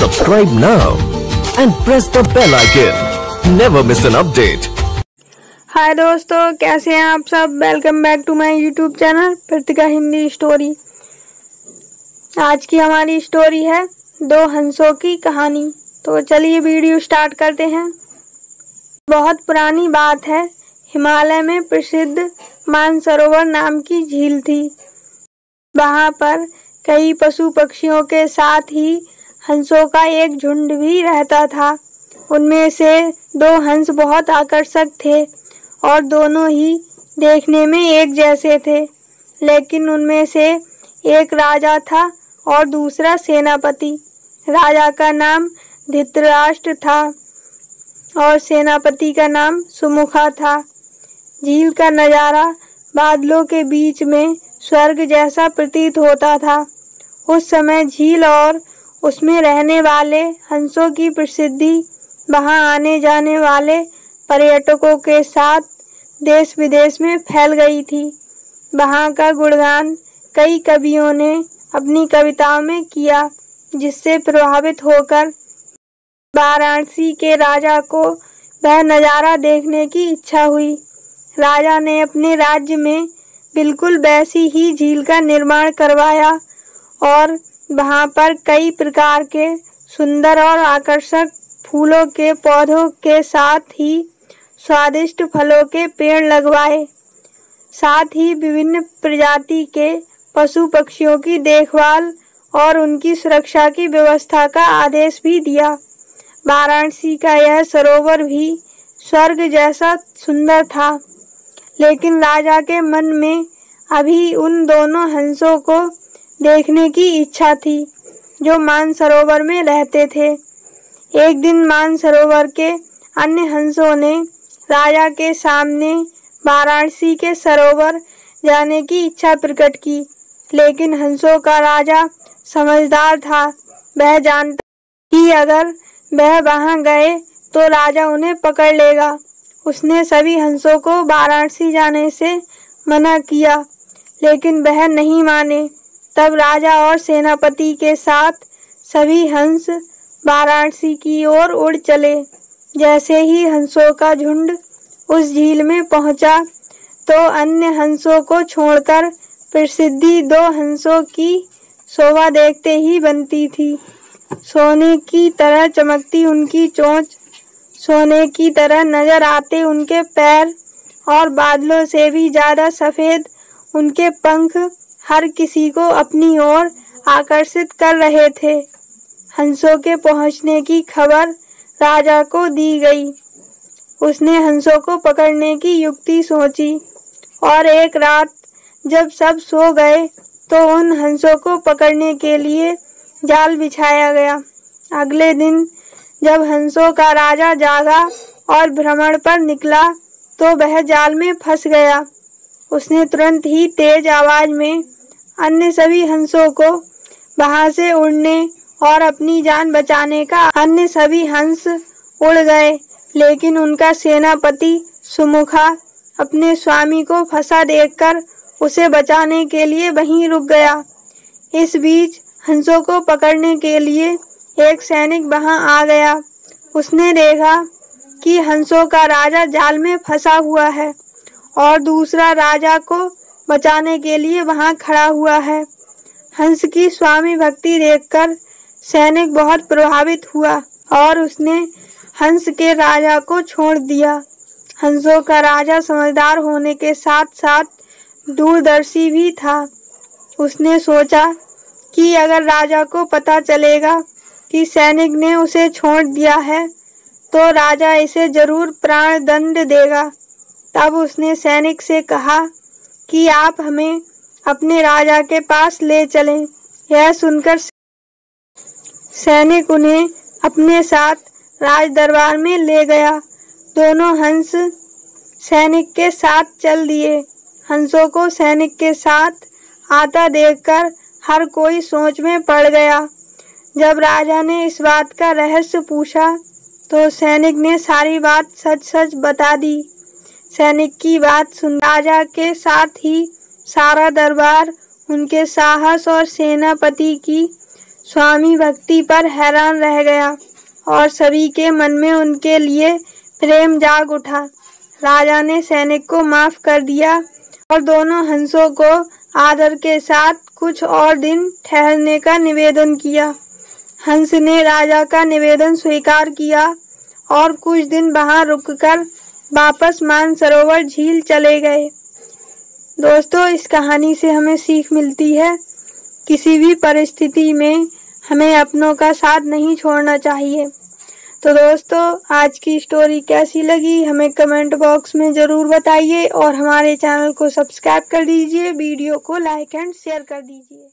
Subscribe now and press the bell icon. Never miss an update. हाय दोस्तों, कैसे हैं आप सब। Welcome back to my YouTube channel Pratika Hindi story. आज की हमारी स्टोरी है दो हंसों की कहानी। तो चलिए वीडियो स्टार्ट करते हैं। बहुत पुरानी बात है, हिमालय में प्रसिद्ध मानसरोवर नाम की झील थी। वहां पर कई पशु पक्षियों के साथ ही हंसों का एक झुंड भी रहता था। उनमें से दो हंस बहुत आकर्षक थे और दोनों ही देखने में एक जैसे थे, लेकिन उनमें से एक राजा था और दूसरा सेनापति। राजा का नाम धृतराष्ट्र था और सेनापति का नाम सुमुखा था। झील का नजारा बादलों के बीच में स्वर्ग जैसा प्रतीत होता था। उस समय झील और उसमें रहने वाले हंसों की प्रसिद्धि वहां आने जाने वाले पर्यटकों के साथ देश विदेश में फैल गई थी। वहां का गुणगान कई कवियों ने अपनी कविताओं में किया, जिससे प्रभावित होकर वाराणसी के राजा को वह नज़ारा देखने की इच्छा हुई। राजा ने अपने राज्य में बिल्कुल वैसी ही झील का निर्माण करवाया और वहां पर कई प्रकार के सुंदर और आकर्षक फूलों के पौधों के साथ ही स्वादिष्ट फलों के पेड़ लगवाए। साथ ही विभिन्न प्रजाति के पशु पक्षियों की देखभाल और उनकी सुरक्षा की व्यवस्था का आदेश भी दिया। वाराणसी का यह सरोवर भी स्वर्ग जैसा सुंदर था, लेकिन राजा के मन में अभी उन दोनों हंसों को देखने की इच्छा थी जो मानसरोवर में रहते थे। एक दिन मानसरोवर के अन्य हंसों ने राजा के सामने वाराणसी के सरोवर जाने की इच्छा प्रकट की, लेकिन हंसों का राजा समझदार था। वह जानता कि अगर वह वहां गए तो राजा उन्हें पकड़ लेगा। उसने सभी हंसों को वाराणसी जाने से मना किया, लेकिन वह नहीं माने। तब राजा और सेनापति के साथ सभी हंस वाराणसी की ओर उड़ चले। जैसे ही हंसों का झुंड उस झील में पहुंचा तो अन्य हंसों को छोड़कर प्रसिद्धि दो हंसों की शोभा देखते ही बनती थी। सोने की तरह चमकती उनकी चोंच, सोने की तरह नजर आते उनके पैर और बादलों से भी ज्यादा सफेद उनके पंख हर किसी को अपनी ओर आकर्षित कर रहे थे। हंसों के पहुंचने की खबर राजा को दी गई। उसने हंसों को पकड़ने की युक्ति सोची और एक रात जब सब सो गए तो उन हंसों को पकड़ने के लिए जाल बिछाया गया। अगले दिन जब हंसों का राजा जागा और भ्रमण पर निकला तो वह जाल में फंस गया। उसने तुरंत ही तेज आवाज में अन्य सभी हंसों को वहां से उड़ने और अपनी जान बचाने का। अन्य सभी हंस उड़ गए, लेकिन उनका सेनापति सुमुखा अपने स्वामी को फंसा देखकर उसे बचाने के लिए वहीं रुक गया। इस बीच हंसों को पकड़ने के लिए एक सैनिक वहां आ गया। उसने देखा कि हंसों का राजा जाल में फंसा हुआ है और दूसरा राजा को बचाने के लिए वहां खड़ा हुआ है। हंस की स्वामी भक्ति देखकर सैनिक बहुत प्रभावित हुआ और उसने हंस के राजा को छोड़ दिया। हंसों का राजा समझदार होने के साथ साथ दूरदर्शी भी था। उसने सोचा कि अगर राजा को पता चलेगा कि सैनिक ने उसे छोड़ दिया है तो राजा इसे जरूर प्राण दंड देगा। तब उसने सैनिक से कहा कि आप हमें अपने राजा के पास ले चलें। यह सुनकर सैनिक उन्हें अपने साथ राज दरबार में ले गया। दोनों हंस सैनिक के साथ चल दिए। हंसों को सैनिक के साथ आता देखकर हर कोई सोच में पड़ गया। जब राजा ने इस बात का रहस्य पूछा तो सैनिक ने सारी बात सच सच बता दी। सैनिक की बात सुन राजा के साथ ही सारा दरबार उनके साहस और सेनापति की स्वामी भक्ति पर हैरान रह गया और सभी के मन में उनके लिए प्रेम जाग उठा। राजा ने सैनिक को माफ कर दिया और दोनों हंसों को आदर के साथ कुछ और दिन ठहरने का निवेदन किया। हंस ने राजा का निवेदन स्वीकार किया और कुछ दिन वहां रुककर वापस मानसरोवर झील चले गए। दोस्तों, इस कहानी से हमें सीख मिलती है, किसी भी परिस्थिति में हमें अपनों का साथ नहीं छोड़ना चाहिए। तो दोस्तों, आज की स्टोरी कैसी लगी हमें कमेंट बॉक्स में ज़रूर बताइए और हमारे चैनल को सब्सक्राइब कर दीजिए, वीडियो को लाइक एंड शेयर कर दीजिए।